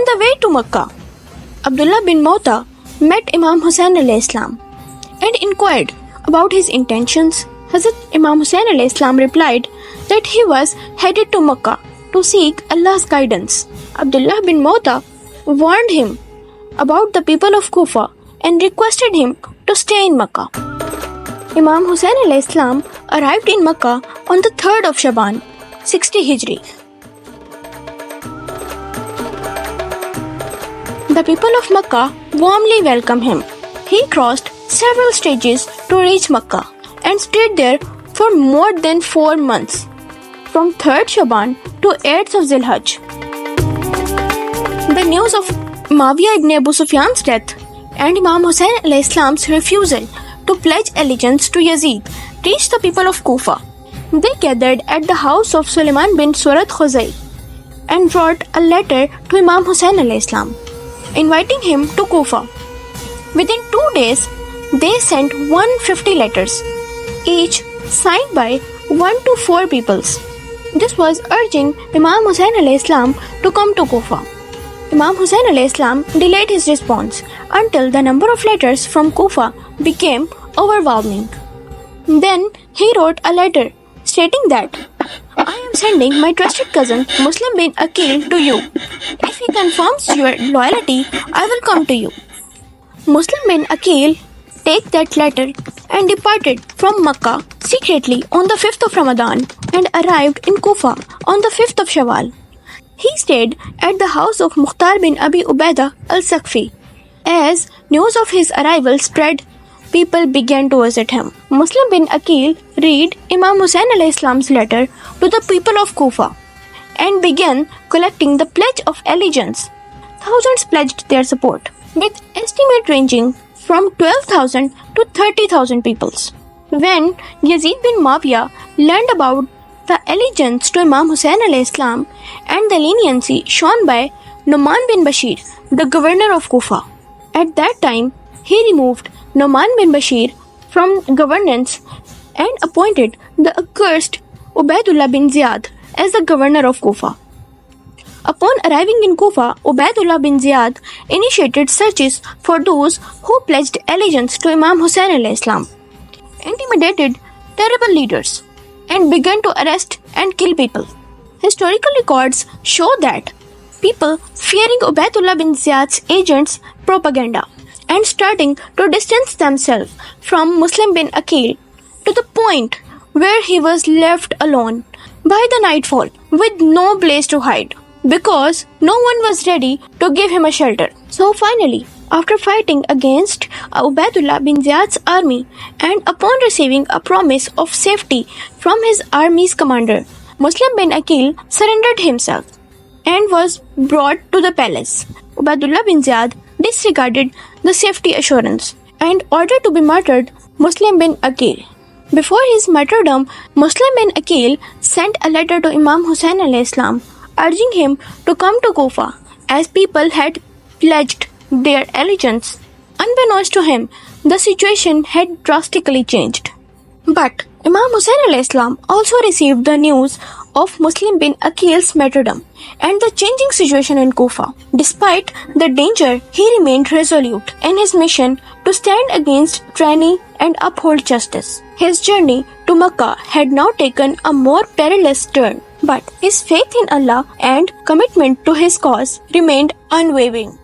the way to Makkah, Abdullah bin Mauta met Imam Hussain alayhi salam and inquired about his intentions. Hazrat Imam Hussain alayhi salam replied that he was headed to Makkah to seek Allah's guidance. Abdullah bin Mauta warned him about the people of Kufa and requested him to stay in Makkah. Imam Hussain alayhi salam arrived in Makkah on the 3rd of Shaban, 60 Hijri. The people of Makkah warmly welcomed him. He crossed several stages to reach Makkah and stayed there for more than 4 months, from 3rd Shaban to 8th of Zilhajj. The news of Muawiyah ibn Abu Sufyan's death and Imam Hussain alayhi salam's refusal to pledge allegiance to Yazid reached the people of Kufa. They gathered at the house of Sulaiman bin Surat Khuzai and wrote a letter to Imam Hussain alayhi salam, inviting him to Kufa. Within 2 days, they sent 150 letters, each signed by 1 to 4 peoples. This was urging Imam Hussain alayhi salam to come to Kufa. Imam Hussain alayhi salam delayed his response until the number of letters from Kufa became overwhelming. Then he wrote a letter stating that, I am sending my trusted cousin Muslim bin Aqil to you. If he confirms your loyalty, I will come to you. Muslim bin Aqil took that letter and departed from Makkah secretly on the 5th of Ramadan and arrived in Kufa on the 5th of Shawwal. He stayed at the house of Mukhtar bin Abi Ubaidah al-Saqfi. As news of his arrival spread, people began to visit him. Muslim bin Aqil read Imam Hussain alayhi salam's letter to the people of Kufa and began collecting the pledge of allegiance. Thousands pledged their support, with estimate ranging from 12,000 to 30,000 peoples. When Yazid bin Muawiyah learned about the allegiance to Imam Hussain alayhi salam and the leniency shown by Nu'man bin Bashir, the governor of Kufa, at that time he removed Nu'man bin Bashir from governance and appointed the accursed Ubaidullah bin Ziyad as the governor of Kufa. Upon arriving in Kufa, Ubaidullah bin Ziyad initiated searches for those who pledged allegiance to Imam Hussain alayhi salam, intimidated terrible leaders, and began to arrest and kill people. Historical records show that people, fearing Ubaidullah bin Ziyad's agents' propaganda and starting to distance themselves from Muslim bin Aqil to the point where he was left alone by the nightfall with no place to hide, because no one was ready to give him a shelter. So finally, after fighting against Ubaidullah bin Ziyad's army and upon receiving a promise of safety from his army's commander, Muslim bin Aqil surrendered himself and was brought to the palace. Ubaidullah bin Ziyad disregarded the safety assurance and ordered to be murdered Muslim bin Aqil. Before his martyrdom, Muslim bin Aqil sent a letter to Imam Hussain alayhi salam urging him to come to Kufa as people had pledged their allegiance. Unbeknownst to him, the situation had drastically changed. But Imam Hussain alayhi salam also received the news of Muslim bin Aqil's martyrdom and the changing situation in Kufa. Despite the danger, he remained resolute in his mission to stand against tyranny and uphold justice. His journey to Makkah had now taken a more perilous turn, but his faith in Allah and commitment to his cause remained unwavering.